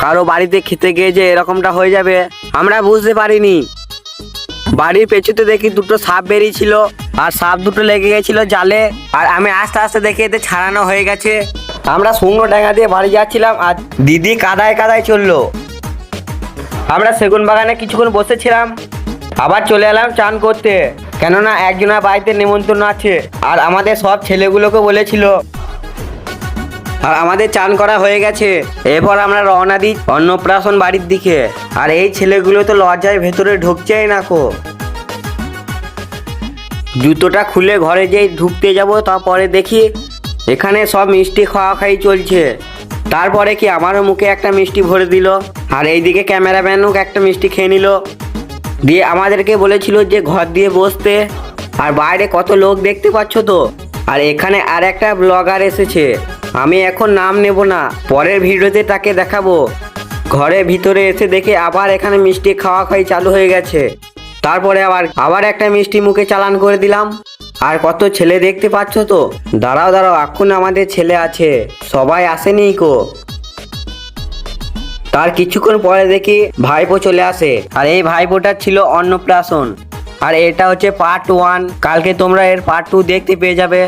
কারো বাড়িতে খেতে গিয়ে যে এরকমটা হয়ে যাবে আমরা বুঝতে পারিনি। বাড়ির পেছুতে দেখি দুটো সাপ বেরিয়েছিল, আর সাপ দুটো লেগে গেছিল জালে, আর আমি আস্তে আস্তে দেখে এতে ছাড়ানো হয়ে গেছে। আমরা শুকনো ডাঙা দিয়ে বাড়ি যাচ্ছিলাম, আর দিদি কাদায় কাদায় চললো। আমরা সেগুন বাগানে কিছুক্ষণ বসেছিলাম, আবার চলে এলাম চান করতে, কেননা একজনের বাড়িতে নিমন্ত্রণ আছে, আর আমাদের সব ছেলেগুলোকে বলেছিল। আর আমাদের চান করা হয়ে গেছে, এরপর আমরা রওনা দিই অন্নপ্রাশন বাড়ির দিকে। আর এই ছেলেগুলো তো লজ্জায় ভেতরে ঢুকছেই না কো। জুতোটা খুলে ঘরে যেই ঢুকতে যাব, তারপরে দেখি এখানে সব মিষ্টি খাওয়া খাই চলছে। তারপরে কি আমারও মুখে একটা মিষ্টি ভরে দিল, আর এইদিকে ক্যামেরাম্যানও একটা মিষ্টি খেয়ে নিল। দিয়ে আমাদেরকে বলেছিল যে ঘর দিয়ে বসতে। আর বাইরে কত লোক দেখতে পাচ্ছ তো। আর এখানে আর একটা ব্লগার এসেছে, আমি এখন নাম নেব না, পরের ভিডিওতে তাকে দেখাবো। ঘরের ভিতরে এসে দেখে আবার এখানে মিষ্টি খাওয়া খাই চালু হয়ে গেছে। তারপরে আবার একটা মিষ্টি মুখে চালান করে দিলাম। আর কত ছেলে দেখতে পাচ্ছ তো। দাঁড়াও দাঁড়াও, এখন আমাদের ছেলে আছে, সবাই আসেনি কো। তার কিছুক্ষণ পরে দেখি ভাইপো চলে আসে, আর এই ভাইপোটা ছিল অন্নপ্রাশন। আর এটা হচ্ছে পার্ট 1, কালকে তোমরা এর পার্ট 2 দেখতে পেয়ে যাবে।